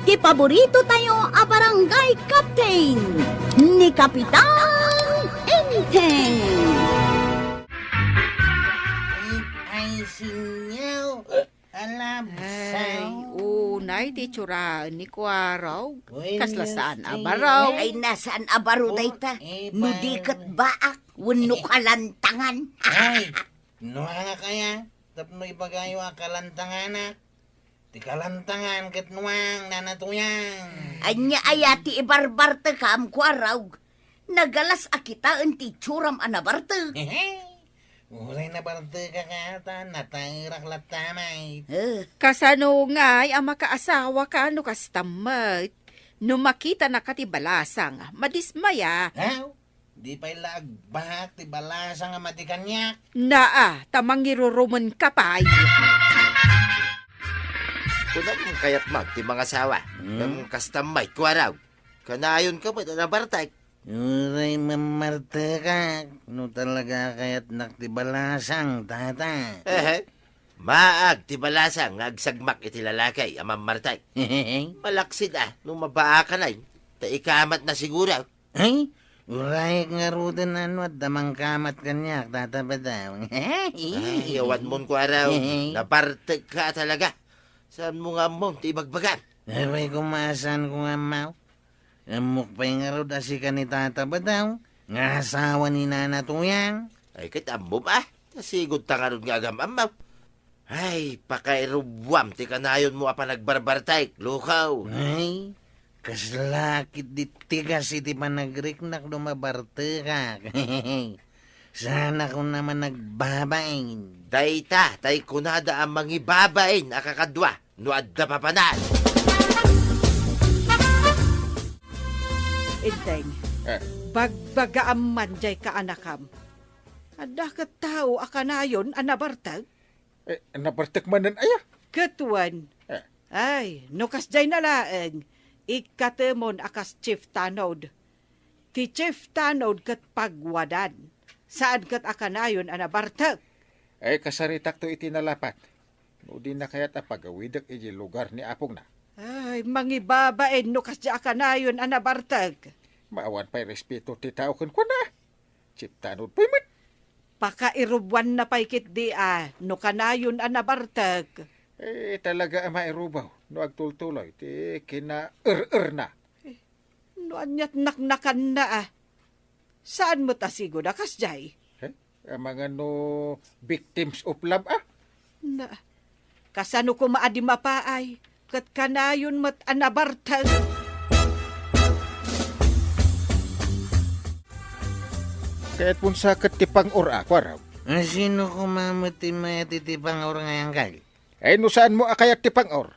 ti paborito tayo a barangay captain ni Kapitan Enteng. Ay, sinyaw. Alabsaw. Unay, di tsuraan ni Kuaraw. Uy, Kaslasaan nasaan abaraw. yan? Ay, nasaan abaro dayta? Nudikat baak, wano kalantangan. Ay, nuha kaya? Tapno ipagayo akalantanganak. Ti kalantangan ket nuang nanatuyang. Anya ayati ibarbar te kam kuaraw. Nagalas akita enti tsuram anabarte. Uray na parte ka kata, natairak laptamay. Kasano nga'y ang makaasawa ka no kastamay. No makita na katibalasang, madismaya. Haw? Di pa'y lagbahak, ti balasa nga matikanyak. Naa, tamang iruruman ka pa. Kunang mong kayat mag, ti mga asawa. Ng kastamay, kuwaraw. Kanayon ka ba na bartay? Uray mamarte ka, no talaga kaya't naktibalasang tata. Maag, ti balasang, agsagmak iti lalakay, amang martay. Malaksid nung mabaa ka na ta ikamat na siguro. Ay, uray nga rudan ano at damang kamat kanyak, tata ba daw? Ay, yawan mon kuwaraw. Napartag ka talaga. Saan mo nga mo, ti ibagbagan? Abay kumasan ko nga mau. Amok pa yung arod asikan ni tata ba daw? Nga asawa ni nana tuyang. Ay, kitambom Tasigod ta karon nga agam-amaw. Ay, pakairubwam, ti kanayon mo pa nagbarbartay, lukaw. Ay, kaslakit di tigas iti panagriknak lumabarte ka. Sana ko naman nagbabain. Dayta, tay kunada ang mangibabain, akakadwa, no adda papanan. Enteng, bagbagaan man jay ka anakam. Ada ka tao akanayon anabartag? Nabartak manan aya. Ketuan. Ay, nukas jay nalaeng. Ikatemon akas Chief Tanod. Ti Chief Tanod kat pagwadan. Saan kat akanayon anabartag? Ay kasaritak to iti nalapat. No di na kayat pagawidak iti lugar ni apong na. Ay, mangibabain nukas jay akanayon anabartag. Maawan pa'y respeto ti tao kun kuna. Chiptanod pa'y mat. Pakairubuan na paikit di no kanayon anabartag. Talaga ang mairubaw. No agtultuloy, ti kina na. No anyat naknakan na Saan mo tasigo na kasjay? Ang mga no victims of love Na, kasano ko maadi mapaay, kat kanayon mat anabartag. Kaya't pun sa katipang ora, kwaraw. Sino kumamuti matitipang or ngayang kal? Ay no saan mo akayat tipang or?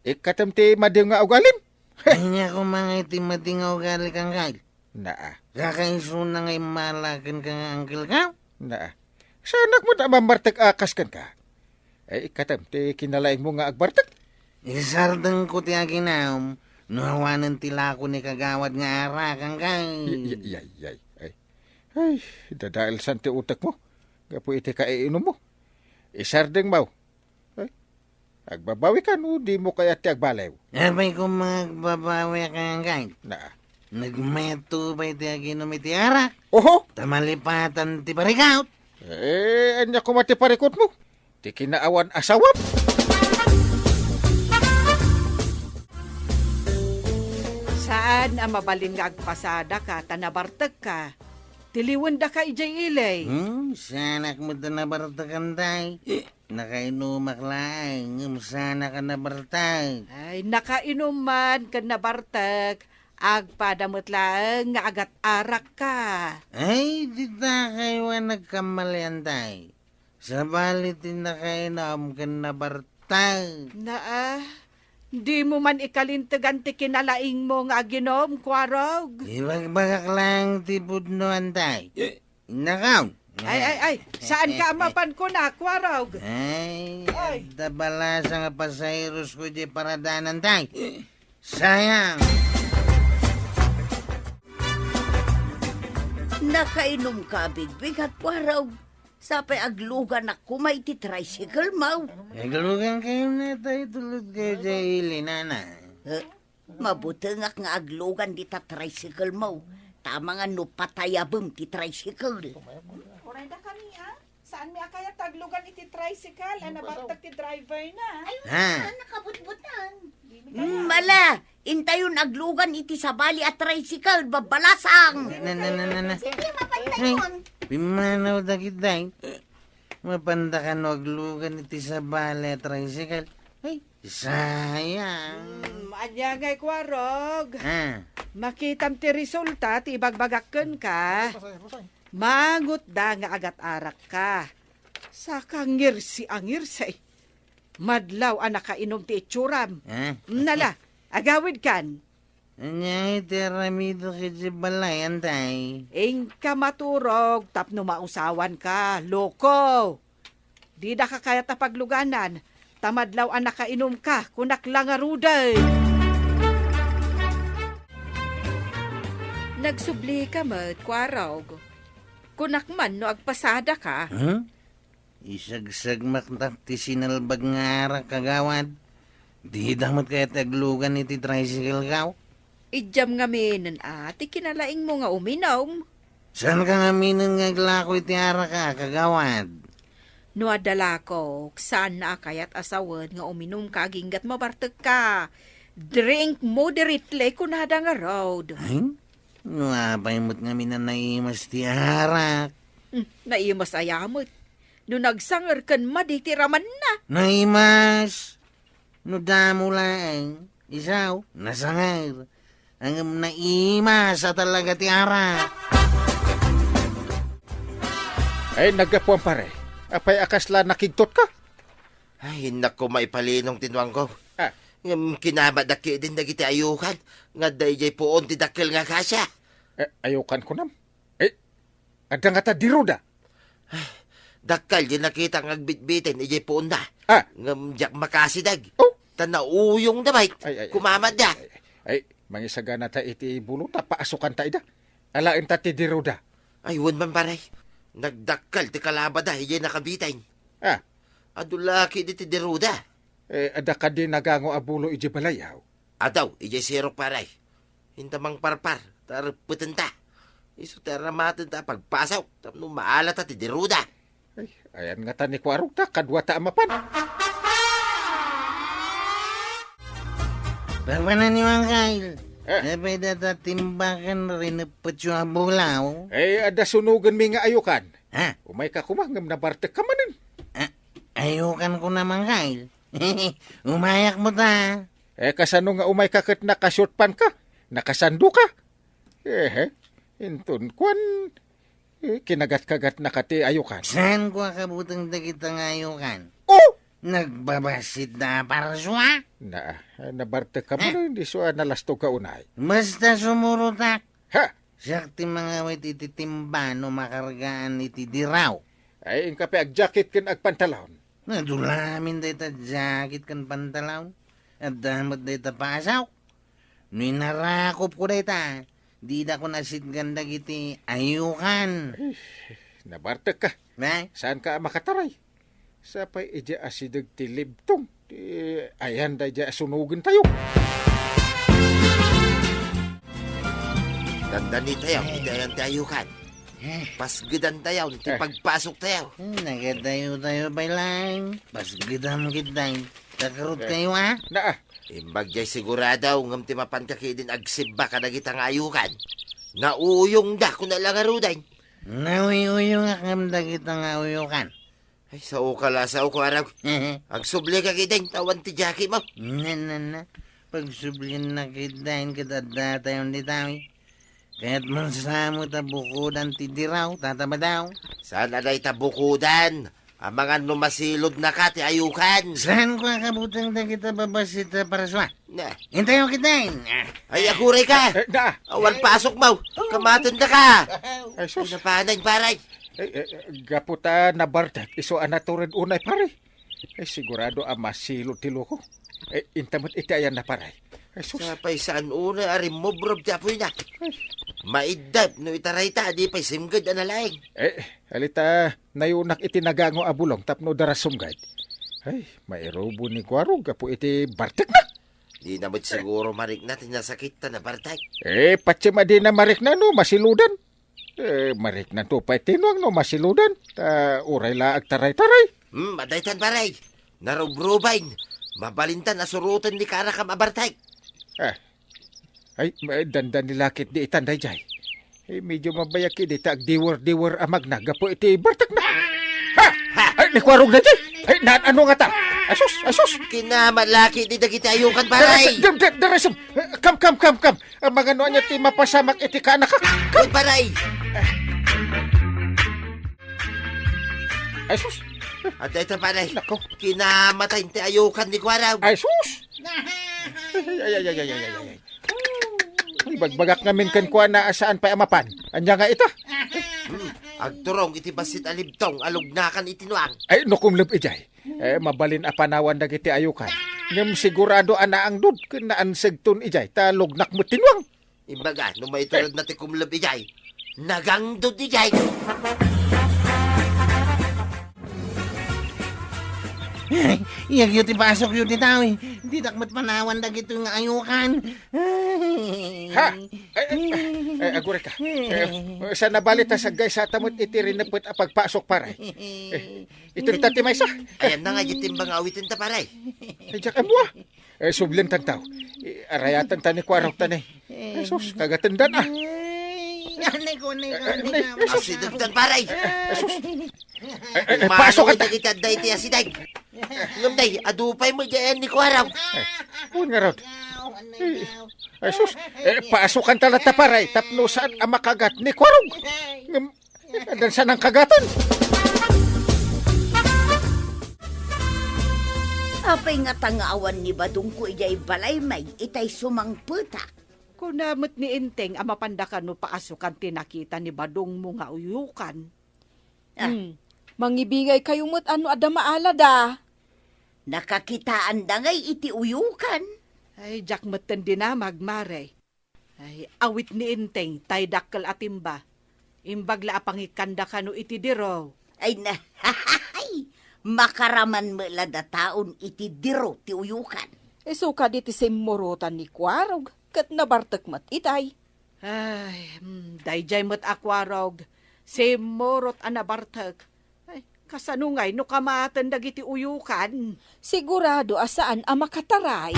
Ikatam ti madiw nga ugalim? Kanya ko mga itimatingaw gali kang kal. Naa. Kakaiso na ngay malakan kang angkel ka? Naa. Sanak mo na mamartak akas kan ka? Ay ikatam ti kinalaing mo nga agbartak? Isardang ko ti aginaw. Nuhawanan tila ko ni kagawad nga ara kang kal. Yay. Ay, dadail san ti utak mo. Gapo iti kaiinom mo. Isardeng mau. Ay, agbabawi ka no, di mo kaya ti agbalaw. Abay ko magbabawi kang kal. Naa. Nagmeto ba iti aginom iti ara? Oho! Tamalipatan ti parikaut. Anya ko mati parikot mo. Ti kinaawan asawam. Saan ang mabalin nga agpasada ka, tanabartag ka? Tiliwan da ka ijay ilay. Sanak mo ta nabartakan tay. Nakainumak lang. Sana ka nabartag. Ay, nakainuman ka nabartag. Agpadamot lang nga agat arak ka. Ay, di ta kayo nagkamalian tay. Sa balit nakainom ka nabartag. Di mo man ikalintagan ti kinalaing mo nga ginom, kwarog. Ibagbagak lang ti pudnoan tay. Nakaw. Ay, saan ka amapan ko na, kwarog? Ay, tabala sa nga pasayros ko di paradanan tay. Sayang. Nakainom ka, bigbig at waraw. Sapay aglugan na kumay ti tricycle, mau. Naglugan kayo na tayo tulad kayo sa ili, nana. Mabutengak nga aglogan di ta tricycle mo. Tama nga no patayabem ti tricycle. Oray da kami, ha? Saan may akaya taglugan iti tricycle? Nabartag ti driver na. Ha? Nakabutbutan. Mala, intayon aglugan iti sabali at tricycle, babalasang. Na. Ay, pimanaw da kitay. Mapanda ka no aglugan iti sa bale tricycle. Ay, sayang. Anya ngay kwarog. Ha? Makitam ti resulta, ti ibagbagakken ka. Mangut da nga agat arak ka. Saka ngirsi ang ngirsay. Madlaw ang nakainom ti itsuram. Ha? Nala, agawid kan. Anya iti ramido kiti balay, antay. Ing ka maturog, tapno mausawan ka, loko. Di da ka kaya tapagluganan. Tamadlaw ang nakainom ka, kunak lang aruday. Nagsubli ka mat, kwarog. Kunak man no agpasada ka. Huh? Isagsag maktak ti sinalbag nga arak kagawad. Di damot kaya taglugan iti tricycle kaw. Ijam nga minin ati kinalaing mo nga uminom. Saan ka nga minan nga glako iti arak ka kagawad? No adala ko, saan na kayat asawan nga uminom ka ginggat mabartag ka. Drink moderately kunada nga road. Ay? Nuapay mo't nga minan naimas ti arak. Naimas ayamot. No nagsanger kan maditiraman na. Naimas! No damo lang. Isaw, nasangar. Ang naimas sa talaga ti arak. Ay, nagapuan pare. Apay akasla nakigtot ka? Ay, nako maipalinong tinuang ko. Ah, Kinamadaki din dagiti ayukan. Nga dayjay poon ti dakkel nga kasya. ayukan ko nam. Ada nga ta diruda. Dakkal di nakita ng agbitbitin, ijay poon na. Ah, Ngamjak makasidag. Oh. Tanauyong na bay. Ay. Kumamad na. Ay, mangisagana ta iti buluta, paasukan ta ida. Alain ta ti diruda. Ay, wun man paray. Nagdakkal ti kalabada, ijay nakabitin. Ah, Adulaki di ti deruda. ada ka din nagango abulo iji balayaw. Adaw, ijay sirok paray. Hintamang parpar, tarputin ta. Iso taramatin ta pagpasaw. Tapno maala ta ti deruda. Ay, ayan nga ta ni Kwarog ta, kadwa ta amapan. Parwanan ni Mang Kyle. Ah. Pwede ta timbakan rin yung abulaw. Ay, ada sunugan mi nga ayukan. Ha? Umay ka kumangam na bartek ka manin. Ayukan ko na Mang Kyle. Umayak mo ta. Kasano nga umay ka kat nakasyotpan ka? Nakasando ka? Intun kwan. Kinagat-kagat na kati ayukan. Saan ko akabutang dagita ng ayukan? Oh! Nagbabasit na para suwa. Nabarte ka mo hindi suwa nalastog ka unay. Basta sumurutak. Ha? Sakti mga wait ititimba no makargaan iti diraw. Ay, ang kape ag-jacket kin agpantalon. Nadulamin data jacket kan pantalaw. At damat data pasaw. Nung narakop ko data. Di da ko nasit ganda iti ayukan. Nabarte ka. Ba? Saan ka makataray? Sapay ija asidag ti libtong. Ayan da ija sunugin tayo. Dandani tayo, hidayan tayo kan. Pasgidan tayo, ti pagpasok tayo. Nagadayo bailang. Pasgidam kitay. Takarot kayo ha? Imbagyay siguradaw ngam ti mapantaki din agsibba ka na kitang ayukan. Nauyong da kung nalangaruday. Nauyuyong akam da kita nga uyukan. Ay, sa ukala sa ukwarag. Agsubli ka kitang tawan ti Jackie mo. Na. Pagsublin na kitain kita data yung ditawi. Kaya't man sa mo tabukudan ti diraw, tataba daw. Saan aday tabukudan? Ang mga numasilod na ka ti ayukan. Saan ko akabutang da kita babasit para suwa? Na. Hintayo kitain. Ay, akuray ka. Awan pasok mo. Kamaton na ka. Ay, Ay, sus. napanay, paray. Gaputa na bardak. Iso anaturin unay paray. Ay, sigurado masilo tilo ko. Intamot iti ayan na paray. Ay, sus. Sapay saan una, arim mo, bro, japoy na. Maidab, no itaray ta, di pa'y simgad analaing. Halita, nayunak iti nagango abulong tapno darasumgad. Ay, mairobo ni Kwarog. Gapo iti bartek na. Di naman siguro marik natin nasakit na bartay. Patsima din na marik na no, masiludan. Marik na to pa tinuang no, masiludan. Uray laag taray-taray. Madaytan baray. Narubrubain. Mabalintan asurutan ni kara ka mabartay. Ay, dandan nilakit di itanday jay. Medyo mabayaki di taag diwer-diwer amag na. Gapo iti bartak na. Ay, nikwarog na jay. Ay, ano nga ta? Asus. Kinamalaki di dagiti ayukan baray. Darasam. Kam. Ang mga noon niya ti mapasamak iti ka anak ka. Uy baray. Asus. At ito baray. Nako. Kinamatay ti ayukan ni Kwaraw. Ay, sus! Ay. Bagbagak namin kan kuha na saan pa amapan. Anya nga ita. Agturong iti basit alibtong alugnakan itinuang. Ay, nukumlub ijay. Mabalin apanawan na iti ayukan. Ngam sigurado ana ang dud kun naansegton ijay. Talugnak mo tinwang. Imbaga, nung may tulad na ti kumlub ijay, nagangdod ijay. Iyag yun pasok yun tao eh. Di takmat panawan na gito nga ayukan. Ha? Ay, agure ka. Sa nabalit sa guys sa tamot iti rinapot pagpasok paray. Itong tati may sa. Ayan na nga jitimbang awitin ta paray. Ay, diyak amwa. Sublim tan tao. Arayatan tani kwarok tani. Sus, kagatandan ah. Anay ko. Asidugtan paray. Pasok ka ta. Kita day ti asidag. Ngumday, adupay mo dyan ni Kwaraw. Huwag nga rod. Ay, sus. Pasukan talat na paray. Tapno saan ang makagat ni Kwarog. Andan saan ang kagatan? Apay nga tangawan ni Badong ko ijay balay may itay sumangputa. Kunamot ni Inteng ang mapandakan no paasukan tinakita ni Badong mo nga uyukan. Mangibigay kayo mo't ano adamaala da. Nakakitaan da ngay iti uyukan. Ay, jak matan din na magmare. Ay, awit ni Inteng, tay dakkel atimba. Imbagla apangikanda ka no iti diro. Ay na, makaraman mo lada taon iti diro ti uyukan. Suka di ti simurutan ni Kwarog. Kat nabartak mat itay. Ay, dayjay mo't akwarog. Simurot anabartak. Ay, kasanungay no kamatan dagiti uyukan. Sigurado asaan ang makataray.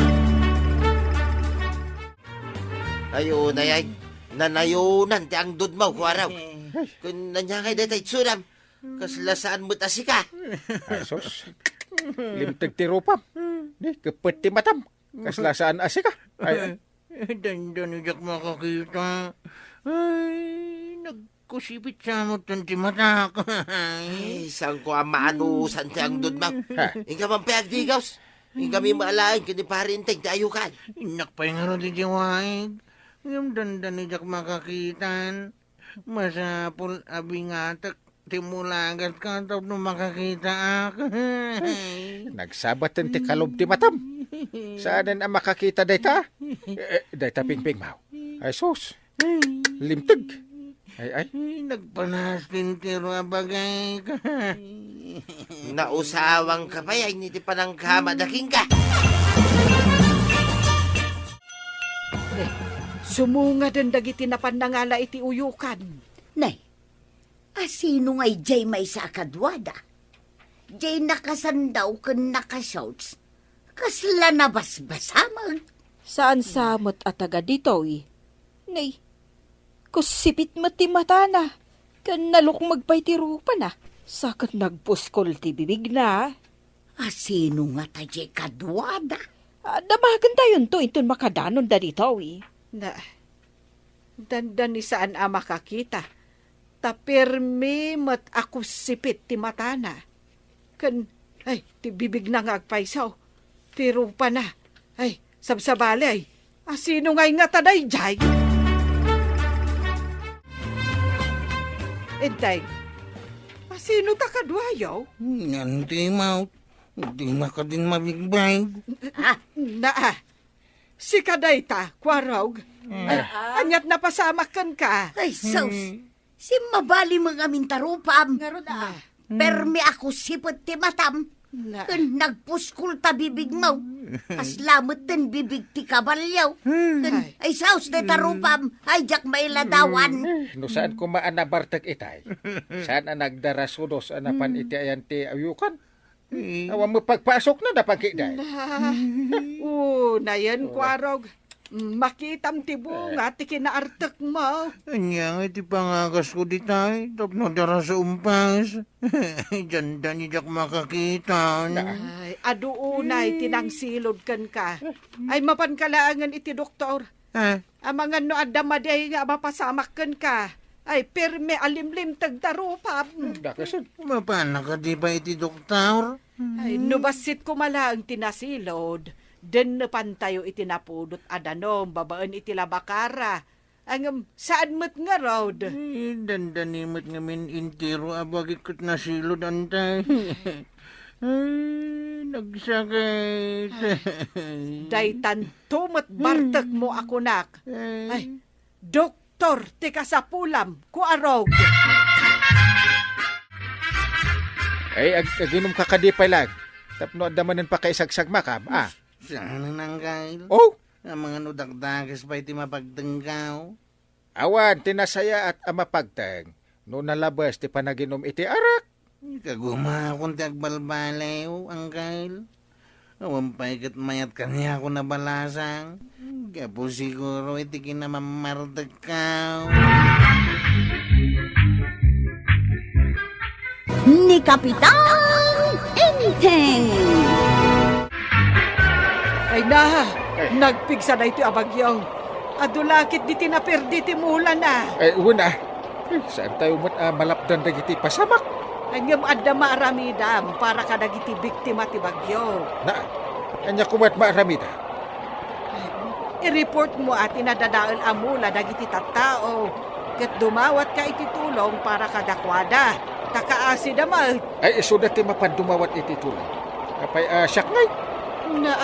Ayun na yan. Nanayunan ti ang dud mo, Kwaraw. Kung nanyangay datay tsuram, kaslasaan mo't asika. Ay, sus. Limtag ti rupam. Ni, kapit ti matam. Kaslasaan asika. Ay, Dandan ijak makakita. Ay, nagkusipit sa mo tanti matak. Ay, saan ko ang maanusan ti ang dud mo? Inga man payagdigaws. Inga mi maalain kini parinteng ti ayukan. Inak pa yung ron di jiwaig. Yung dandan ijak makakitan. Masapul abingatak. Timulagat ka daw nung makakita ako. nagsabatan ti kalob ti matam. Saan ang makakita dayta? Dayta pingping mau. Ay, sus. Limtag. Ay. Nagpanas din tiro abagay ka. Nausawang ka pa yan, hindi pa nang kamadaking ka. Sumunga din dagiti napannangala iti uyukan. Nay, asino ngay jay may sa akadwada? Jay nakasandaw ken nakashouts. Kasla na basbasamag. Saan samot at taga dito eh? Nay, kusipit mati mata na. Kan nalok magpaytiro pa na. Sakat nagpuskol ti bibig na. Asino nga ta jay kadwada? Damagan tayo to iton makadanon da dito eh. Na, dandan ni saan ang makakita. Tapirmi mat ako sipit ti matana. Kan, ay, ti bibig na nga agpaisaw. Ti rupa na. Ay, sabsabali ay. Asino ngay nga taday jay? Entay, asino ta kadwayaw? Yan di mau. Di maka din mabigbay. Na, si kadayta, kwarog. Anyat napasamakan ka. Ay, sus. Si mabali mga mintarupam. Permi ako sipot ti matam. Na, Ken nagpuskol ta bibig mo. Aslamet ten bibig ti kabalyaw. Ken ay saus de tarupam. Ay jak mailadawan. No saan ko maanabartag itay? Saan ang nagdarasudos anapan iti ayan ti ayukan? Awan mo pagpasok na napagkiday. na yan, Kwarog. Makitam ti bunga, ti kinaartak mo. Anya nga iti pangagas ko di tay. Tapno dara sa umpas. Diyan da ni jak makakita. Ay, aduunay, tinangsilod kan ka. Ay, mapankalaangan iti doktor. Ha? Ang mga no adamaday nga mapasamak kan ka. Ay, pirme alimlim tagdarupap. Dakasan. Mapana ka di ba iti doktor? Ay, nubasit ko mala ang tinasilod. Den pantayo iti napudot adanom, babaan iti labakara. Ang saan mo't nga road? Dandanimot nga min intiro abagit ko't nasilod antay. Ay, nagsakit. Daytan tumot bartek mo ako nak. Ay, doktor, tika sa pulam, kuarog. Ay, aginom ka kadipay lang. Tapno adamanan pa kay sagsagmakam. Saan nang kail? Oh, Ang mga nudagdagas pa iti mapagtengkaw. awan, tinasaya at amapagtang. No nalabas, ti panaginom iti arak. Kaguma akong ti agbalbalaw, ang kail. Awan pa ikat mayat kanya ako nabalasang. Kapo siguro iti kinamamartakaw. Ni Kapitan Enteng. Ay na, nagpigsa na ito abagyaw. Adulakit di tinapirdi ti mula na. Ay, una. Saan tayo malapdan na iti pasamak? Ang adda maaramidam para ka nagiti biktima ti bagyo. Na, anya kumat maaramida. I-report mo at inadadaal amula dagiti tattao. Kat dumawat ka iti tulong para kadakwada. Takaasi damay. Ay, isudat ti mapandumawat iti tulay. Apay, siyak ngay. Na,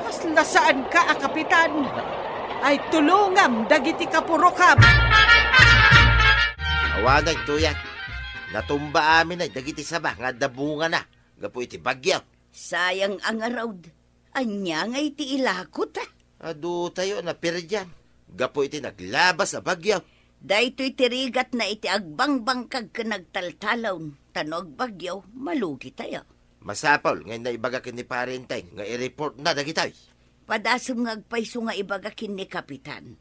kasla saan ka, kapitan? Ay tulungam dagiti kapurokam. Awanay, tuyak. Natumba amin ay dagiti sabah nga dabunga na. Gapo iti bagyaw. Sayang ang arawd. Anya nga iti ilakot ah. Adu tayo na pirdyan. Gapo iti naglabas na bagyaw. Dahito itirigat na iti agbangbang kag nagtaltalon. Tanog bagyaw, malugi tayo. Masapol, ngayon na ibagakin ni parentay, nga i-report na dagitay. Padasong ngagpayso nga ibagakin ni Kapitan.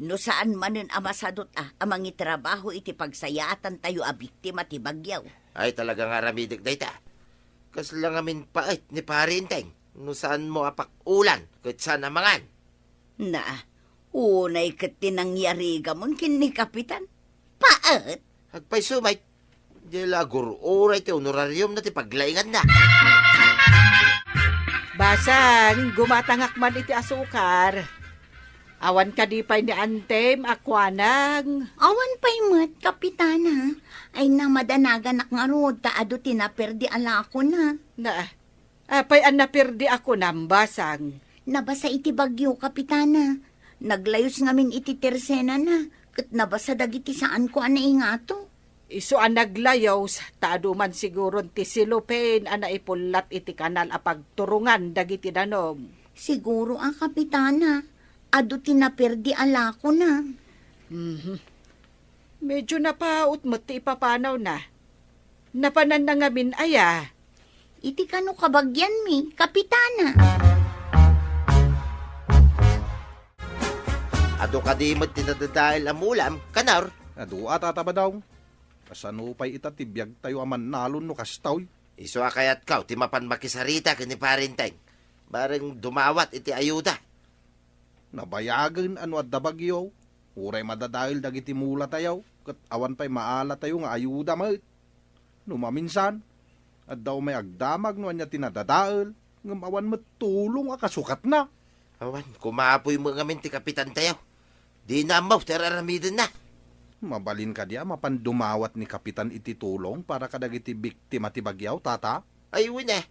No saan manen amasadot amang itrabaho iti pagsayatan tayo a biktima ti bagyaw. Ay talaga nga ramidik dayta. Kas lang amin pait ni parentay, no saan mo apak ulan, kahit saan namangan. Na, unay kat tinangyari gamon kin ni Kapitan. Paet? Hagpay sumay, di lagur oray ti honorarium na ti paglaingan na. Basang, gumatangak man iti asukar. Awan ka di pa ni Antem, akwanang. Awan pa'y mat, Kapitana. Ay namadanagan nga rood, taado tinaperdi ala ako na. Na, apay an napirdi ako nambasang. Nabasa iti bagyo, Kapitana. Naglayos ngamin iti tersena na. Kat nabasa dagiti saan ko ana ingato. Iso ang naglayos, taado man siguro ti silupen ana ipulat iti kanal a pagturungan dagiti danom. Siguro ang Kapitana. Ado tinaperdi ala ko na. Medyo napaut mo ti ipapanaw na. Napanan na ngamin aya. Iti kano kabagyan mi, Kapitana. Ado kadimot tinadadail amulam, kanar. Adua tataba daw. Kasano pa'y itatibiyag tayo aman nalon no kastaw. Iso akayat kaw, ti mapan makisarita kini parentay. Bareng dumawat iti ayuda. Nabayagan ano at dabagyaw. Uray madadahil dagiti mula tayo. Kat awan pa'y maala tayo nga ayuda mo. Numaminsan. At daw may agdamag no anya tinadadail. Ngam awan matulong akasukat na. Awan, kumapoy mo ngamin ti kapitan tayo. Di na amaw, teraramidin na. Mabalin ka diya mapandumawat ni kapitan iti tulong para kadagiti biktima ti bagyaw, tata. Ay, wala.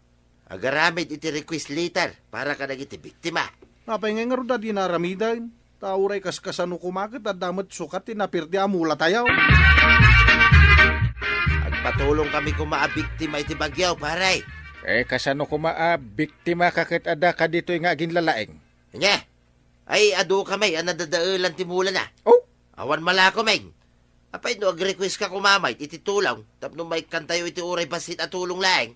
Agaramid iti request letter para kadagiti biktima. Napay nga nga rin di naramidan. Tauray kaskasano kumakit at damat sukat tinapirdi amula tayo. Agpatulong kami kumaabiktima iti bagyaw, paray. Kasano ko biktima kakit ada ka dito nga ginlalaeng. Nya, ay adu ka may, nadadaulan timula na. Oh, Awan malako may. Apay no ag-request ka kumamay, ititulong. Tapno may kantayo iti uray pasit at tulong laeng.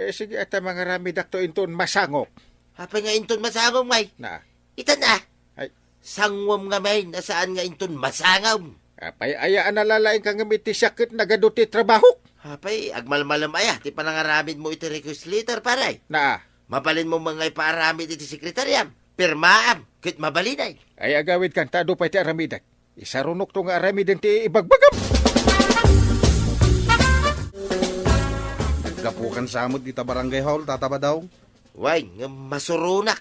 sige ata mga rami dakto inton masangok. Apay nga inton masangom may. Na, Itan na. ay, Sangwam nga may, nasaan nga inton masangam. apay ayaan nalalaeng kang ngiti sakit nagaduti trabaho. Apay, agmalmalam aya, ti panangaramid mo iti request letter paray. Na, Mabalin mo mga ipaaramid iti sekretaryam. Pirmaam, kit mabalinay. ay agawid kang tado pa iti aramidan. Isarunok to nga aramidan ti ibagbagam. Nagkapukan samot dita barangay hall, tataba daw. Way, nga masurunak.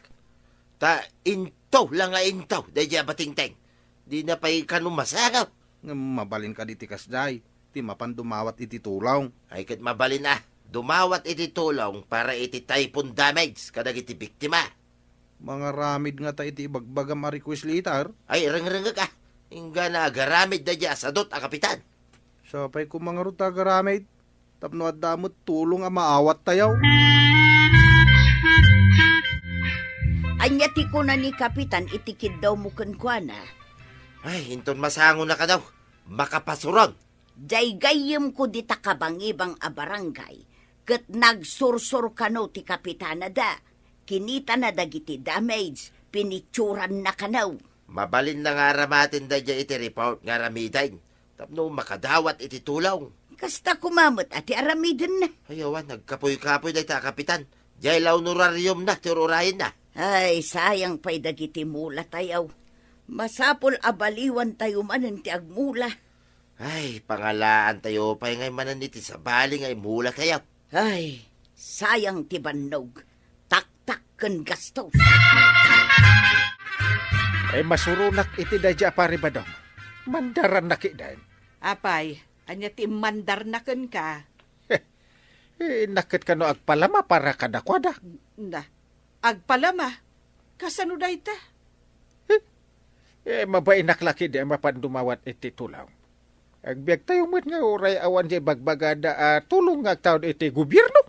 Ta intaw lang nga intaw, dahil batingteng. Di na pa'y kanumasagaw. Nga mabalin ka di tikas day. Ti mapan dumawat iti tulaw. Ay kat mabalin na, dumawat iti tulong para iti typhoon damage kadag iti biktima. Mga ramid nga ta iti ibagbagam a request letter. Ay, rang-rang ka. Ingga na agaramid da dya sadot a kapitan. Sapay ko mga ruta garamid. Tapno at damot tulong a maawat tayaw. Anya ti ko na ni Kapitan itikid daw mo kenkwana. Ay, inton masango na ka daw. Makapasurong. Jay gayem ko di takabangibang a barangay. Kat nagsursur kano ti Kapitana da. Kinita na dagiti damage. Pinitsuran na kanaw. Mabalin na nga ramatin da dya iti report nga ramidain. Tapno makadawat iti tulong. Kasta kumamot ati aramidin na. Ayawan, nagkapoy-kapoy da ita kapitan. Diyay launuraryom na, tirurayin na. Ay, sayang pa'y dagiti mula tayaw. Masapol abaliwan tayo manen ti agmula. Ay, pangalaan tayo pa ngay mananiti sa bali ngay mula tayo. Ay, sayang ti bannog. Tak-tak ken gastos. Masurunak iti dadya pari ba daw? Mandaran na kidain. Apay, anya ti mandar na ken ka. Nakit ka no agpalama para kadakwada. Na, agpalama. Kasano da ita? Mabay naklaki di mapandumawat iti tulaw. Agbiag tayo mo nga uray awan di bagbagada tulong nga taon iti gobyerno.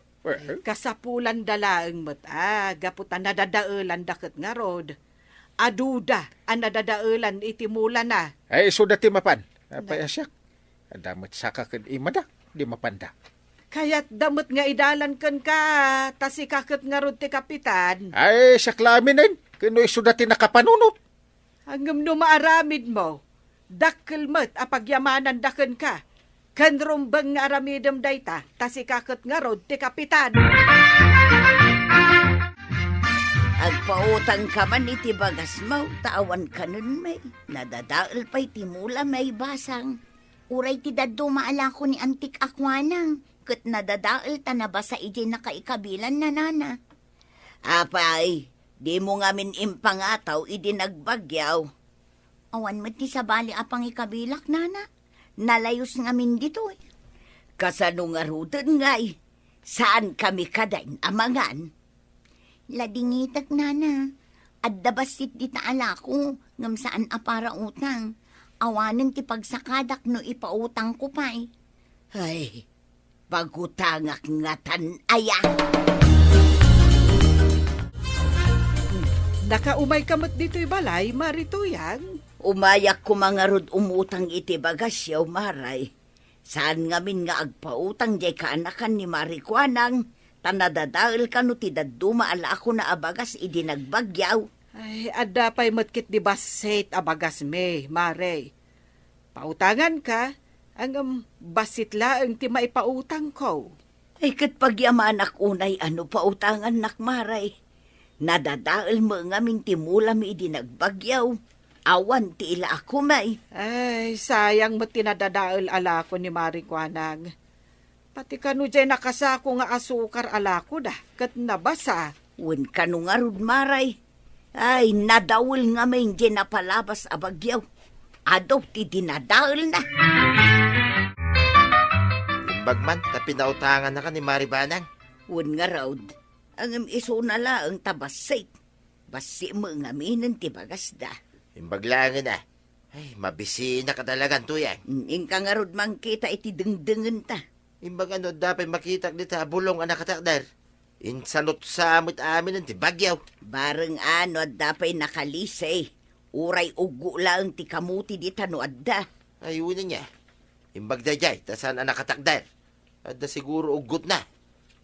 Kasapulan dalaeng mat. Gaputan nadadaulan daket nga rod. Aduda ang nadadaulan iti mula na. Ay, so dati mapan. Apay asyak. Adamot saka ken imada. Di mapanda. Kaya't damot nga idalan ken ka. Tasi kakit nga rod ti Kapitan. Ay, saklamin Kano iso dati nakapanunot. Hanggang numaaramid mo. Dakkel met apagyamanan daken ka. Kanrumbang nga aramidem dayta. Tasi kakit nga rod ti Kapitan. Agpautang ka man iti bagas mo, tawan ka nun may. Nadadaal pa'y timula may basang. Uray ti daddo maala ko ni antik akwanang. Kat nadadaal ta na ba sa iti nakaikabilan na nana. Apay, di mo ngamin impangataw idi nagbagyaw. Awan mo ti sabali apang ikabilak nana. Nalayos ngamin dito eh. Kasano nga rudin nga eh. Saan kami kadain amangan? Ladingitag nana. Adda basit di taala ko. Ngam saan apara utang. Awanan ti pagsakadak no ipautang ko pa eh. Ay, pagutangak nga tanaya. Nakaumay kamot dito'y balay, marituyan. Umayak ko mga rod umutang iti bagasyaw maray. Saan ngamin nga agpautang jay kaanakan ni Marikwanang. Tanadadaal ka no ti daduma ala ako na abagas idi nagbagyaw. Ay, adda pa'y matkit di basit abagas me, mare. Pautangan ka, ang basit laang ti maipautang ko. Ay kat pagyaman ak unay ano pautangan nak maray. Nadadaal mo ngamin ti mula mi idi nagbagyaw. Awan ti ila ako may. Ay, sayang mo tinadadaal ala ko ni Marikwanang. Pati kanu dyan nakasako nga asukar ala ko dah, kat nabasa. Wen kanu nga rud maray. Ay, nadawil nga may hindi napalabas abagyaw. Adaw ti dinadaal na. Imbagman, na pinautangan na ka ni Maribanang. Wen nga raud, ang iso na lang tabasay. Basi mo nga minin ti bagas da. Imbaglangan na. Ay, mabisi na ka talagang tuyan. Ingka nga rud mang kita iti dengdengen ta. Imbag ano, dapat makita dito bulong anak katakdar. Insanot sa amot amin ng tibagyaw. Bareng ano at dapay nakalise. Uray ugo lang ti kamuti di tano adda. Ayun na niya. Imbag da jay, tasan anak katakdar. At da siguro ugot na.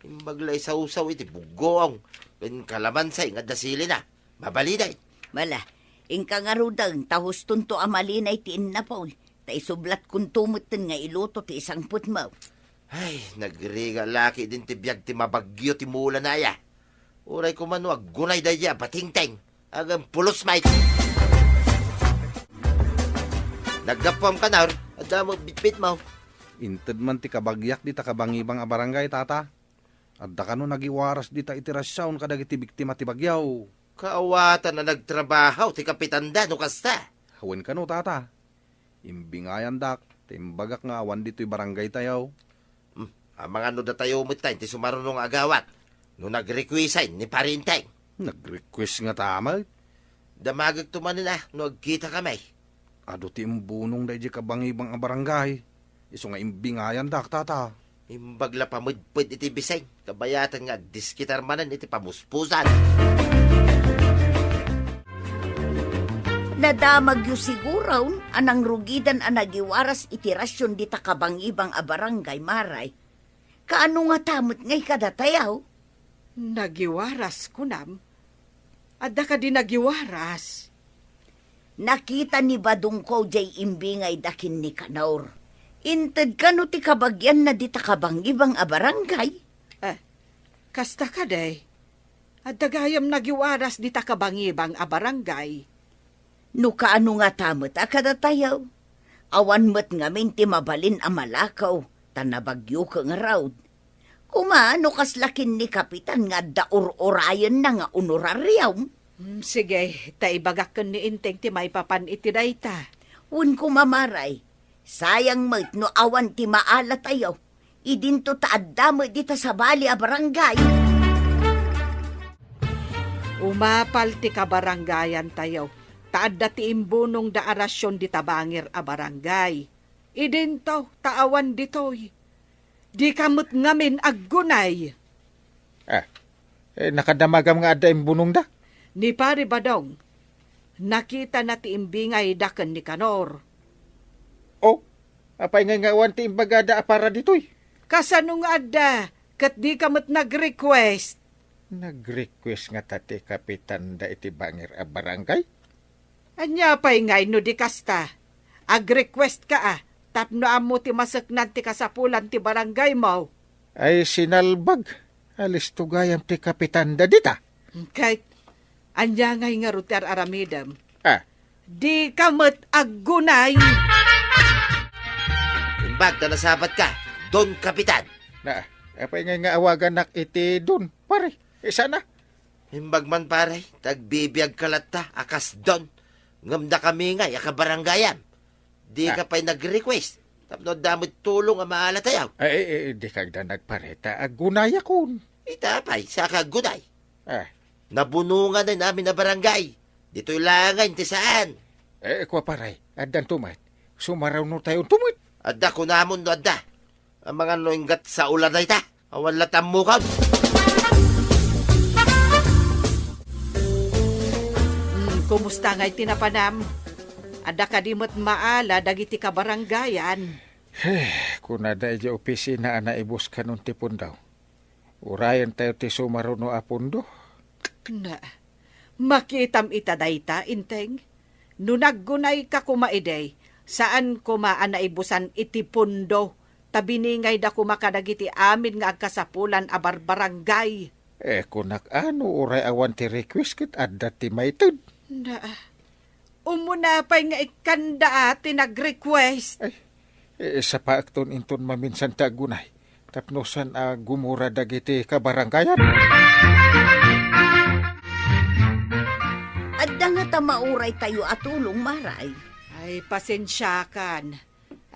Imbag lay sa usaw iti bugong. Pen kalamansay nga da sili na. Mabaliday. Mala, ingka nga rudang tahos tunto amalinay ti inna Paul. Ta isublat kung tumutin nga iluto ti isang putmaw. Ay, nagriga laki din ti biyag ti mabagyo ti mula na ya. Uray ko man wag gunay da ya, batingteng. Agang pulos mait. Naggapam ka na, at mo bitbit mo. Inted man ti kabagyak di ta kabangibang a barangay, tata. Adda kano nagiwaras di ta itirasyon kadag iti biktima ti bagyaw. Kaawatan na nagtrabaho, ti kapitan da, no kasta. Hawen kano, tata. Imbingayan dak, timbagak nga awan dito'y barangay tayaw. Ang mga no da tayo umitayin, ti sumarunong agawat. No nag-requisain ni parinteng. Nag-request nga tama. Damagag tumanin na, no agkita kami. Ado ti imbunong da di kabangibang a barangay. Iso nga imbingayan dak, tata. Imbagla pamudpud iti bisay. Kabayatan nga diskitar manan iti pamuspusan. Nadamag yu siguraw, anang rugidan anagiwaras iti rasyon di takabangibang a barangay maray. Kaano nga tamot ngay kadatayaw? Nagiwaras ko nam. Adda ka di nagiwaras. Nakita ni Badong ko jay imbingay dakin ni Kanaur. Inted kano ti kabagyan na di takabangibang a barangay? Kasta ka day. Adda gayam nagiwaras di takabangibang a barangay. No kaano nga tamot a kadatayaw? Awan mo't ngamin ti mabalin a malakaw, tanabagyo ka nga raud. Kumano kas lakin ni kapitan nga daur-orayan na nga honoraryaw? Sige, taibagak kan ni Inteng ti may papan iti dayta. Un kumamaray, sayang mo't no awan ti maala tayo. Idinto taadda mo dita sa bali a barangay. Umapal ti kabarangayan tayo. Taadda ti imbunong da arasyon di tabangir a barangay. Idinto, taawan ditoy. Di kamot ngamin aggunay. Nakadamagam nga ada imbunong da. Ni pari Badong, nakita na ti imbingay daken ni Kanor. Oh, apay nga awan ti imbagada para ditoy. Kasano nga adda, kat di kamot nag-request. Nag-request nga tati kapitan da iti bangir a barangay? Anya pa'y ngay no di kasta. Ag-request ka tapno amo ti masaknan ti kasapulan ti barangay mo. Ay sinalbag. Alis tugayam ti kapitan da dita. Kahit anya ngay nga ruter aramidam. Di kamot aggunay. Imbag na nasabat ka, Don Kapitan. Apay nga awagan nak iti dun. Pare, isa na. Imbag man pare, tagbibiyag kalata, akas Don. Ngamda kami nga, yakabaranggayan. Di ka pa'y nag-request. Tapno damot tulong ang maala tayaw. Di kagda nagpareta. Agunaya kun. Itapay, sa kagunay. Nabunungan na namin na barangay. Dito'y langan, ti saan? Kwa paray, adan tumait. Sumaraw no tayo tumait. Adda ko namon no adda. Ang mga noinggat sa ulan na ita. Awan latam mo ka. Kumusta nga'y tinapanam? Ada ka di mo't maala dagiti kabaranggayan. Kuna da iti opisina na ibus ka nun tipon daw. Urayan tayo ti sumaraw no apundo. Na, makitam ita dayta, Inteng. No naggunay ka kumaiday, saan kumaan na ibusan iti pundo, tabiningay da kumakadagiti amin nga agkasapulan a barbarangay. Kunak ano uray awan ti request kit adda ti maitid. Na, umunapay nga ikanda ti nag-request. Sa paakton inton maminsan tagunay. Tapnosan gumura dagiti kabaranggayan. Adda nga tamauray tayo atulong maray. Ay, pasensyakan.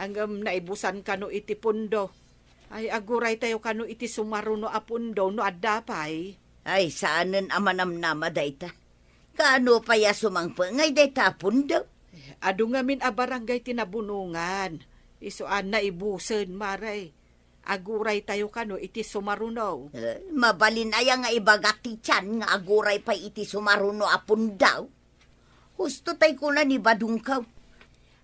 Ang naibusan ka no iti pundo. Ay, aguray tayo ka no iti sumaruno a pundo no addapay. Ay, saanen amanamnama dayta. Kaano pa ya sumangpangay dayta pundo? Adu nga min a barangay tinabunungan. Isuan na ibusen, maray. Aguray tayo kano iti sumaruno. Mabalin aya nga ibagat ti tiyan nga aguray pa iti sumaruno apun daw. Husto tay ko na ni Badungkaw.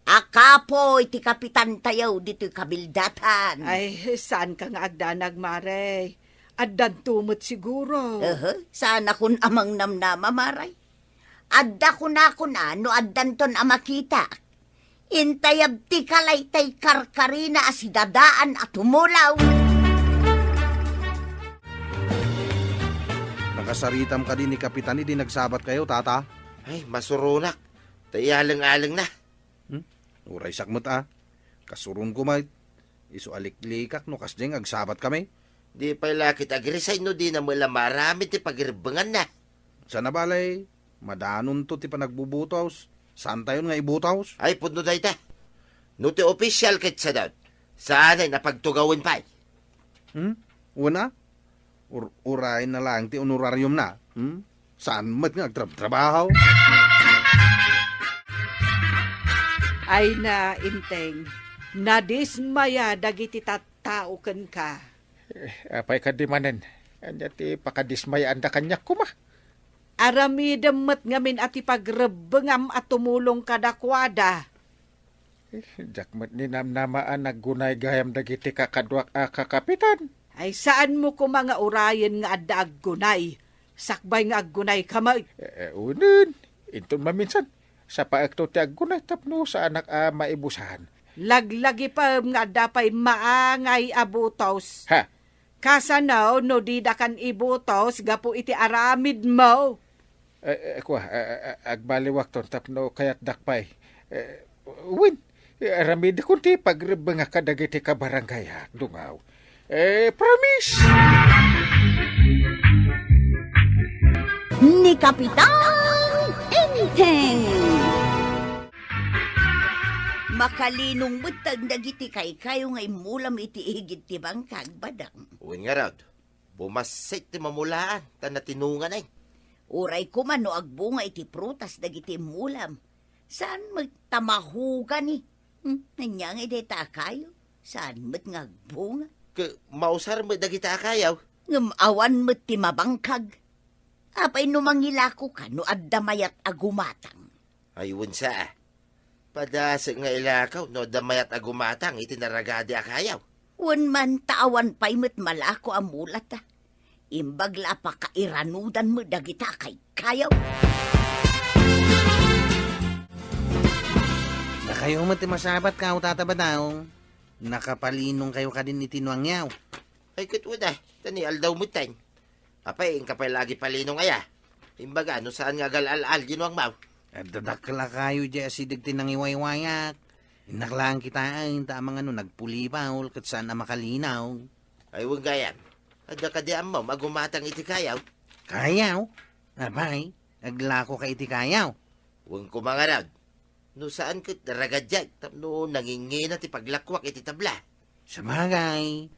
Akapo iti kapitan tayo dito kabildatan. Ay, saan ka nga agdanag, Maray? Addan tumot siguro. Sana kun amang namnama, Maray. Adda ko na no addan ton amakita. Intayab ti kalaytay karkarina asidadaan at umulaw. Nakasaritam ka din ni Kapitan, di nagsabat kayo, tata. Ay, masurunak. Tayalang-alang na. Uray sakmet Kasurun ko may. Isu aliklikak no kasdeng agsabat kami. Di pa lakit agresay no di na mula marami ti pagirbangan na. Sana balay, madanon to ti panagbubutaws. Saan tayo nga ibutaws? Ay, puno na ita. No ti official kit sa daw. Saan ay napagtugawin pa. Una? Uray na lang ti honorarium na. Saan mat nga agtrabaho? Ay na, Inteng. Nadismaya dagiti tattao ken ka. Apay ka di manen. Anya ti pakadismayaan da kanya kuma. Aramidem met ngamin at ipagrebengam at tumulong kadakwada. Jakmet ni namnamaan naggunay gayam dagiti kakadwak kakapitan. Ay saan mo ko mga urayan nga adda aggunay? Sakbay nga aggunay kamay. Unin, inton maminsan. Sa paakto ti aggunay tapno sa anak maibusahan. Laglagi pa nga dapay maangay abutos. Ha? Kasanaw no di da kan ibutos gapo iti aramid mo. Agbaliwak ton tapno kayat dakpay. Win, aramid kunti pagrebeng nga kadagiti ka barangay dungaw. Promise! Ni Kapitan Enteng. Makalinong butag dagiti kay kayo nga imulam iti higit ti bangkag badang. Uwin nga raw. Bumasit ti mamulaan. Tanatinungan ay. Uray ko man no agbunga iti prutas dagiti mulam. Saan magtamahugan ni? Nanyang ideta kayo? Saan mat nga agbunga? Mausar mo dagita akayaw. Ngamawan mo ti mabangkag. Apay no mangilako ka no addamayat agumatang. Ayun sa padasa nga ilakaw no damayat agumatang itinaragadi akayaw. Wan man taawan pa'y mo't malako ang mulat Imbagla pa kairanudan mo dagita kay kayaw. Na kayo mo ti masabat ka, tata daw. Nakapalinong kayo ka din itinuangyaw. Ay katwada, tani aldaw mo tang. Apay, ang kapay lagi palinong aya. Imbaga, no saan nga gal-al-al ginuang maw. At dadakla kayo dya si digti ng iwaywayak. Inaklaan kita ay tamang nagpulipaw kat saan na makalinaw. Ay wag gayan. Adda ka di mo, magumatang iti kayaw. Kayaw? Abay, aglako ka iti kayaw. Huwag kumangarad. No saan ka ragadyan, tapno nangingina ti paglakwak iti tabla. Sabagay,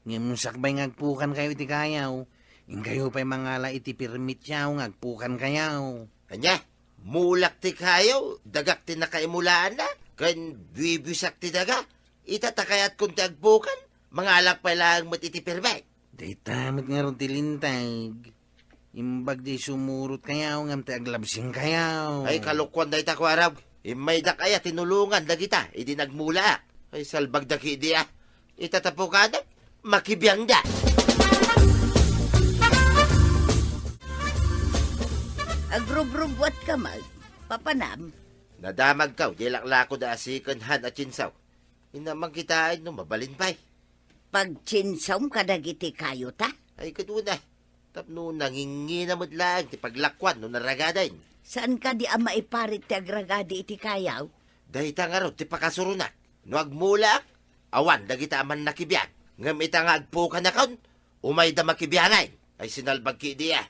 ngam sakbay ngagpukan kayo iti kayaw. Ing kayo pa'y mangala iti permit yaw, ngagpukan kayaw. Anya, mulak ti kayaw, dagak ti nakaimulaan na, kan bibisak ti daga, itatakayat kung ti agpukan, mangalak pa lang mat iti permit. Day tamit nga ron tilintag. Imbag di sumurot kayaw, ngam ti aglabsing kayaw. Ay kalukwan day takwarab, imay da kaya tinulungan dagita, idi nagmula. Ay salbag daki di itatapukan na, makibiyang da. Agrub-rubwat ka mag, papanam. Nadamag kaw, di laklako da asikan han at chinsaw. Inamang kitain no mabalin pa'y. Pag chinsom kadagiti kayo ta, Ay kaduna, tapno nangingina mo't lang ti paglakwan no naragadain. saan ka di ama iparit ti agragadi iti kayaw? Dahita nga ro, ti pakasurunak. No agmula, awan, dagita aman nakibiyag. Ngam ita nga agpukan na kaun, umay da makibiyangay. Ay sinalbag ki diya.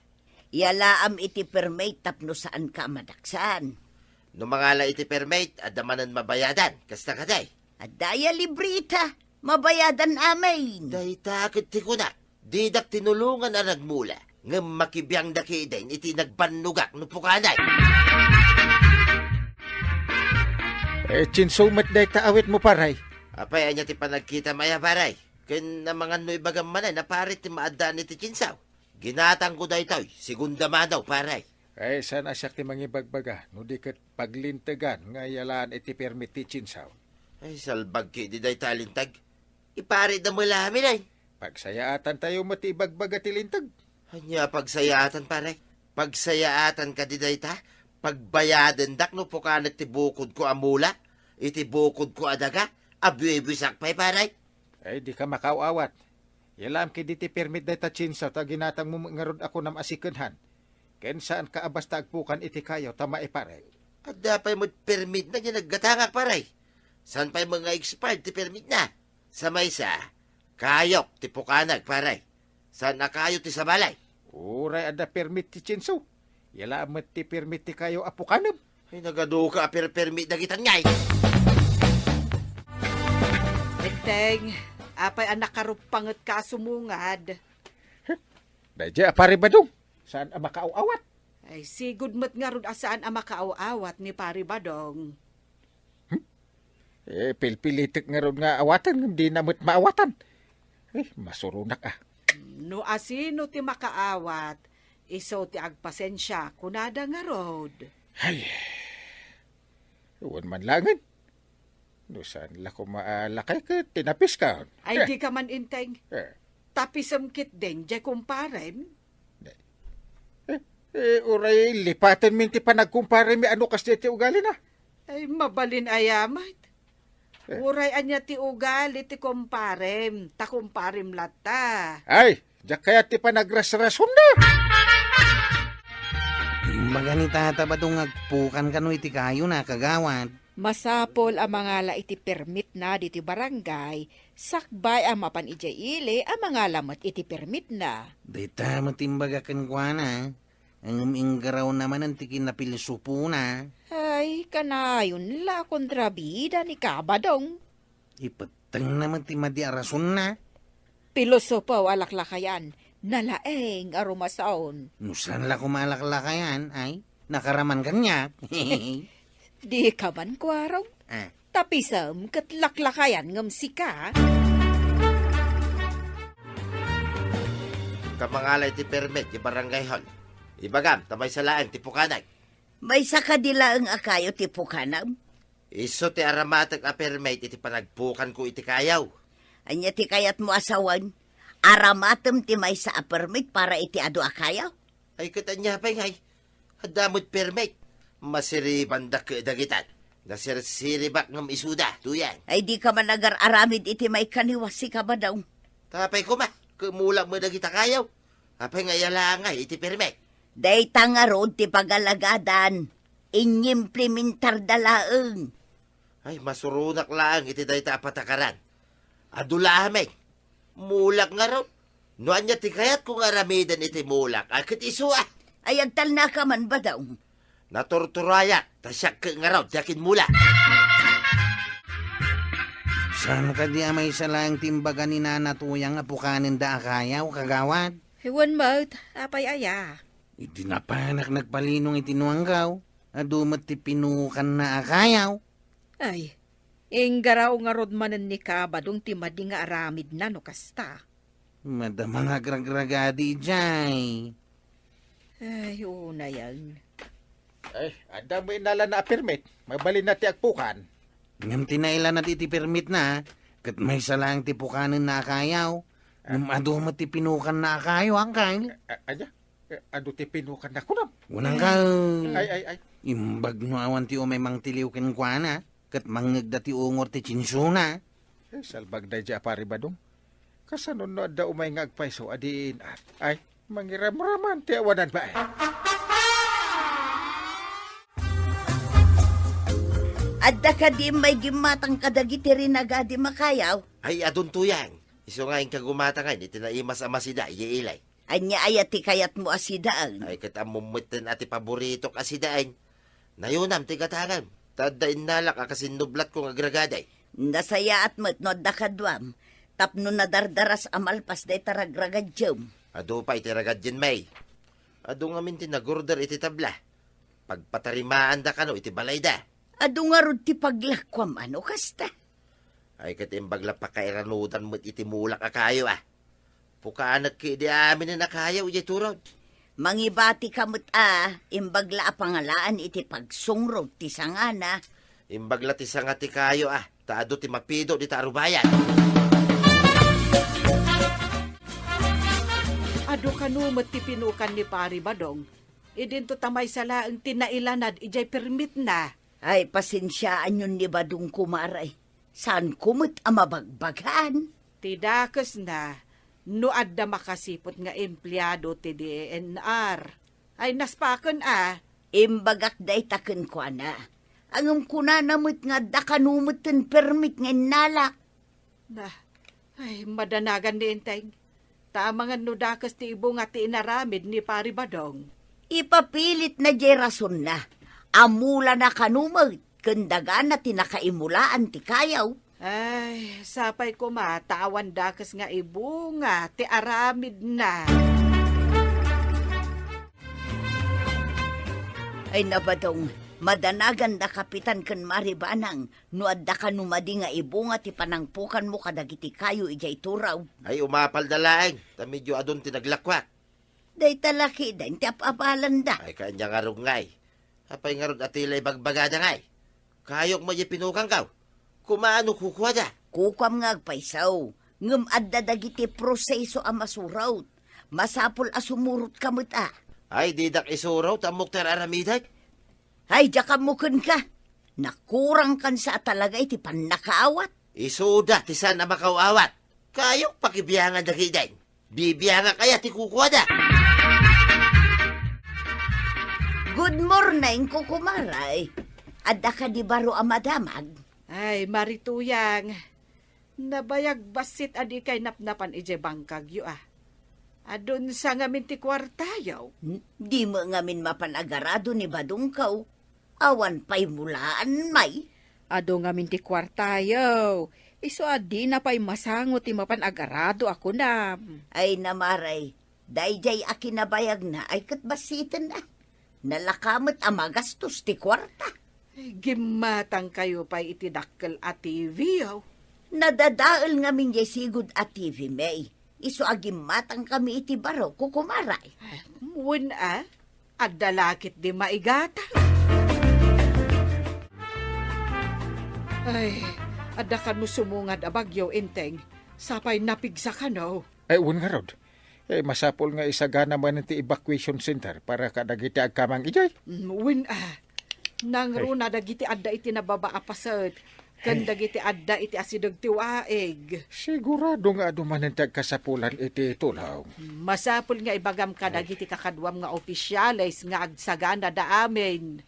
Yalaam iti permate tapno saan ka madaksan. No mangala iti permate, adamanan mabayadan. Kasta kaday. At daya librita, mabayadan amin. Dahita kat ti kunak, didak tinulungan na nagmula. Ngam makibiyang daki din, iti nagbanugak no pukanay. Chinsumat day taawit mo paray. Apay anya ti panagkita maya baray. Ken na mga no ibagam manay na pare ti maadaan iti Chinsaw. Ginatang ko dahi tayo, segunda manaw pare. Ay, sana siya ti mangibagbaga, no di kat paglintagan, nga yalaan iti permit ti Chinsaw. Ay, salbag ki di dahi talintag. Ipare na mula amin ay. Pagsayaatan tayo matibagbaga ti lintag. Anya pagsayaatan pare. Pagsayaatan ka di dahi ta. Pagbayadan dak no pukanak ti bukod ko amula. Iti bukod ko adaga. Abuebusak pa'y pare. Ay, di ka makaawat. Yalam ki di ti permit dahi ta Chinsaw, ta ginatang mo ngarod ako nam asikenhan. Ken saan ka abas tagpukan iti kayo, tama ipare. At dapay mo permit na niya naggatangak pare. San pa'y mga expired ti permit na? Sa maysa, kayok ti pukanag pare. San na kayo ti sabalay? Uray ada permit ti Chinsaw. Yalam mo ti permit ti kayo apukanam. Ay nagaduka permit na gitan ngay. Benteng, apay anak karupanget ka sumungad. Dahil apare ba dong? Saan ang makaawat? Ay, sigud met nga rod asaan ang makaawat ni Pari Badong. Pilpilitik nga ron nga awatan, hindi namit maawatan. Masurunak ah. No asino ti makaawat, iso ti agpasensya kunada nga rod. Ay, iwan man langin. No, saan la ko maalakay ka, tinapis ka. Ay, di ka man inteng. Eh, Tapisam kit din, jay kumparen. uray, lipatan minti pa nagkumpare mi ano kas ti ugali na. Ay, mabalin ayamat. Uray anya ti ugali ti kumparem, ta kumparem lata. Ay, diyak kaya ti pa nagrasrason na. Maganita ba dong agpukan kano iti kayo na kagawad? Masapol ang mga la iti permit na diti barangay, sakbay ang mapan ijay ili ang mga lamat iti permit na. Dita matimbaga kan kwa na. Ang inggaraw naman ang tikin na pilisupo na. Ay, kanayon la kontrabida ni Kabadong. Ipatang naman ti madi arason na. Pilosopo alaklakayan, nalaeng arumasaon. Nusan la kumalaklakayan ay nakaraman kanya. Di ka man kwaraw, Ah, tapisam kat laklakayan ngam sika. Kamangalay ti permit ti barangay hall. Ibagam, tamay salaan ti pukanag. May sakadila ang akayo ti pukanam. Iso ti aramatag a permit iti panagpukan ko iti kayaw. Anya ti kayat mo asawan. Aramatem ti may sa permit para iti ado akayaw. Ay katanya pa ngay. Adamot permit. Masiriban da dagitan. Nasirsiribak ng isuda, tuyan. Ay di ka man aramid iti may kaniwasi ka ba daw? Tapay ko ma, kumulang mo dagita kayaw. Apay nga yalangay iti permit. Day tangarod ti pagalagadan. Inimplementar dalaeng. Ay, masurunak lang iti dayta patakaran. Adulahamay. Mulak nga raw. Noan niya ti kayat kung aramidan iti mulak. Akit isua. Ay agtal na ka man ba daw? Natorturaya. Tasyak ka nga raw. Dakin mula. saan ka di amay salang timbaga ni nanatuyang apukanin da akayaw kagawad? Hewan mo't, apay aya. Iti napanak nagpalinong itinuanggaw. Adumat ti pinukan na akayaw. Ay, inggaraw nga rod manan ni Kabadong ti madi nga aramid na no kasta. Madamang agragragadi jay. Ay, una yan. Ay, anda mo inala na permit. Mabalin na ti agpukan. Ngam tinailan na ti permit na. Kat may salang ti pukanin na akayaw. Ngam adumat ti pinukan na akayaw angkay. Anya, ado ti pinukan na kunam. Unang ka. Ay. Imbag no awan ti umay mang tiliw ken kuana. Kat mangagda ti ungor ti chinsuna. Salbag na dya pari ba dong? Kasanon no da umay nga agpaiso adiin at. Ay, mangiram-raman ti awanan ba eh. Adda ka di may gimatang kadagiti rin agadi makayaw. Ay, adun tuyan. Iso nga yung kagumatangay. Iti naimas amasida. Iilay. Anya ayat ti kayat mo asidaan. Ay, katamumutin ati paborito kasidain. Nayunam, tigatangan. Tadain nalak akasinublat kong agragaday. Nasaya at mo't no da kadwam. Tapno na dardaras amalpas day taragragadyam. Ado pa itiragad dyan may. Ado nga minti nagorder iti tabla. Pagpatarimaan da kano iti balay da. Ado nga rod ti paglakwam ano kasta. Ay katimbag la pakairanudan mo't itimulak akayo Pukaanak ki di amin na nakayaw iti turod. Mangibati kamot imbagla a pangalaan iti pagsungrod ti sangana. Imbagla ti sanga ti kayo taado ti mapido di tarubayan. Ado kanumot ti pinukan ni Pari Badong. Idinto tamay sala ang tinailanad ijay permit na. Ay, pasensyaan yun ni Badong kumaray. Saan kumot ang mabagbaghan? Tidakas na, nuad na makasipot nga empleyado ti DNR. Ay naspakan Imbagak day taken ko na. Angam kuna namot nga da kanumot ten permit nga nalak. Ay, madanagan ni Inteng. Tamangan no dakas ti ibo nga ti inaramid ni Pari Badong. Ipapilit na jay rason na. Amula na kanumot, kandagan na tinakaimulaan ti kayaw. Ay, sapay ko tawan dakas nga ibo nga ti aramid na. Ay nabadong, madanagan da kapitan kan maribanang, no adda ka numadi nga ibo nga ti panangpukan mo kadagiti kayo ijay turaw. Ay umapal dalaeng, tamidyo adon tinaglakwak. Day talaki, day ti apapalan da. Ay kanya nga rungay. Apay nga ron atilay bagbagada ngay. Kayok mo pinukang kaw. Kumaano kukuha da? Kukwam nga agpaisaw, ngem adda dagiti proseso a masurawt. Masapol a sumurot kamot Ay didak isuraw tamok ter aramiday. Ay, jakamukin ka. Nakurang kan sa talaga iti panakaawat. Isuda ti sana makawawat. Kayok pakibiyangan da kiday. Bibiyangan kaya ti kukuha da. Good morning, kukumaray. Adda ka di baro a madamag? Ay, marituyang. Nabayag basit adi kay napnapan ije bangkag yu Adun sa ngamin ti kwartayaw. Di mo ngamin mapanagarado ni Badungkaw. Awan pa'y mulaan may. Ado ngamin ti kwartayaw. Iso adi na pa'y masangot ti mapanagarado ako na. Ay namaray, dayjay akinabayag na ay katbasitan na. Nalakamot ang magastos ti kwarta. Gimatang kayo pa'y itidakkel at TV Nadadaal ngamin jay sigud at TV may. Iso agimatang kami iti baro kukumaray. Mun at dalakit di maigata. Ay, adda ka no sumungad a bagyo Inteng. Sapay napigsa ka no. Ay, un nga rod. Masapol nga isagana man ti evacuation center para kadagiti agkamang ijay. Mun nang runa dagiti adda iti nababaapaset. Kan dagiti adda iti asidog ti waeg. Sigurado nga dumanentag kasapulan iti tulaw. Masapol nga ibagam ka dagiti kakadwam nga opisyales nga agsagana da amin.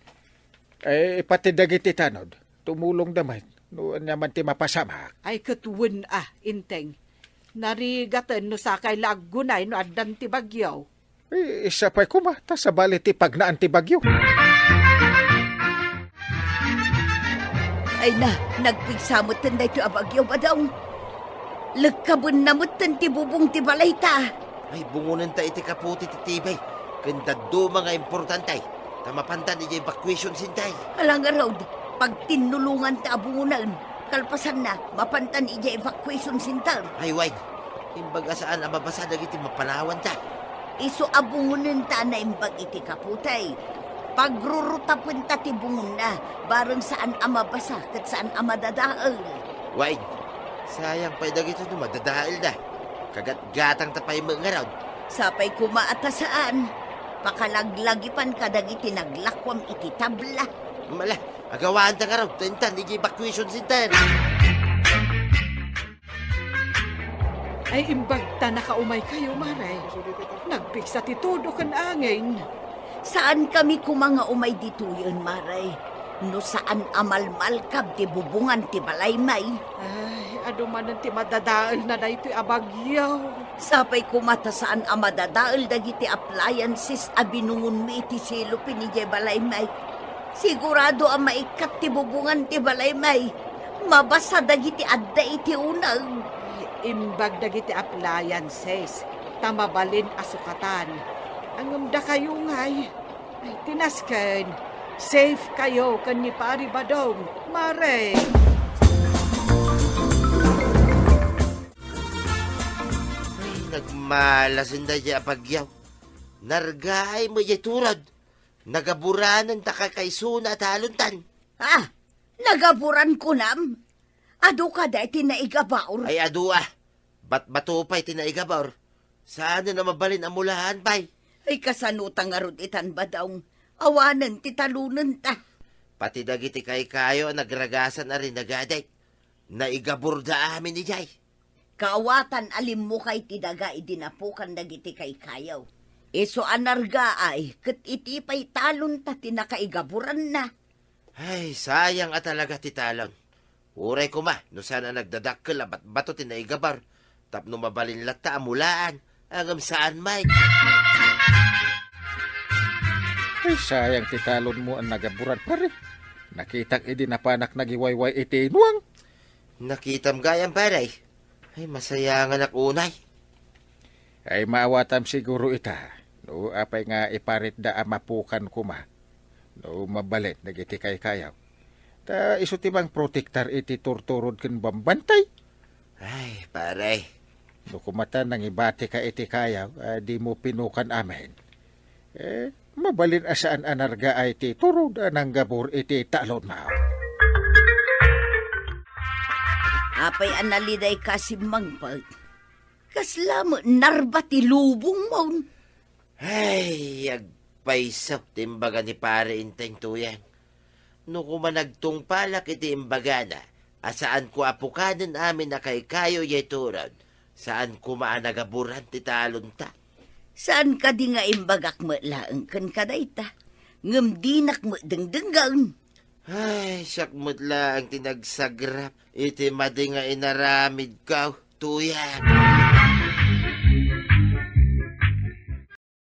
Pati dagiti tanod. Tumulong daman. Noon naman ti mapasamak. Ay katuwen Inteng. Narigatan no sakay lagunay no addan ti bagyaw. Isa pa'y kumata sa bali ti pagnaan ti bagyo. Ay na, nagpigsamot tanday ito abagyaw ba daw? Lagkabon namot ti bubong ti balay ta. Ay bungunan ta iti kaputi ti tibay. Kanda do mga importantay. Tamapantan iti evacuation sintay. Alang araw, pag tinulungan ta abungunan, kalpasan na, mapantan iti evacuation center. Ay wait, imbaga saan ang mabasa dagiti mapanawan ta. Iso abungunan ta na imbag iti kaputay. Pagrurutapon ta ti bungun na, barang saan amabasa kat saan amadadaal. Wait, sayang pa'y dagito no madadaal na. Kagat-gatang tapay mga raw. Sapay kumaata saan, pakalaglagipan ka dagiti naglakwam iti tabla. Mala, agawaan ta nga raw, tentan, iti evacuation center. Ay imbag ta nakaumay kayo maray. Nagpigsa ti todo kan angin. Saan kami kumanga umay dito yun, Maray? No saan amalmalkab ti bubungan ti balaymay? Ay, adumanan ti madadaal na daytoy abagyaw. Sapay kumata saan amadadaal dagiti appliances a binungun mi iti silupin ni jay balaymay. Sigurado ang maikat ti bubungan ti balaymay. Mabasa dagiti adda iti unag. Imbag dagiti appliances, tamabalin asukatan. Ang umda kayo ngay. Ay, tinasken. Safe kayo kan ni Pari Badong. Mare. nagmalasin na dya pagyaw. Nargaay mo dya turod. Nagaburanan ta kakaysuna at haluntan. Nagaburan ko nam. Ado ka da tinaigabaor. Ay adu ba't batupay tinaigabaor? Saan na mabalin ang mulahan, bay? Ay kasanutang arod itan ba daw? Awanan ti talunan ta. Pati dagiti kay kayo nagragasan na rin nagaday. Naigabur da amin ni Jay. Kaawatan alim mo kay tidaga idinapukan dagiti kay kayaw. Iso anarga ay, kat iti pa'y talon ta tinakaigaburan na. Ay, sayang at talaga ti talon. Uray ko ma, no sana nagdadakkel abat bato tinaigabar. Tapno mabalin lata amulaan. Agam saan, Mike? Ay, sayang titalon mo ang nagaburan pare. Nakitang idinapanak nagiwayway iti inuang. Nakitam gayang paray. Ay, masaya nga nakunay. Ay, maawatam siguro ita. No, apay nga iparit da amapukan ko ma. No, mabalit nagiti kay kayaw. Ta iso timang protektar iti turturod ken bambantay. Ay, paray. No kumata nang ibati ka iti kayaw, di mo pinukan amin. Mabalin asaan anarga ay ti turod anang gabor iti talon mao. Apay analiday kasimang pa. Kaslamo narbati lubong mo. Ay, agpaisaw timbaga ni pare inteng tuyang. No kumanagtong palak iti imbaga na, asaan ko apukanan amin na kay kayo yeturod, saan ko maanagaburan ti talon ta. Saan ka di nga imbagak mo laang kan kadayta? Ngam dinak mo dengdenggan. Ay, sakmut lang tinagsagrap, iti madi nga inaramid ka, tuyang.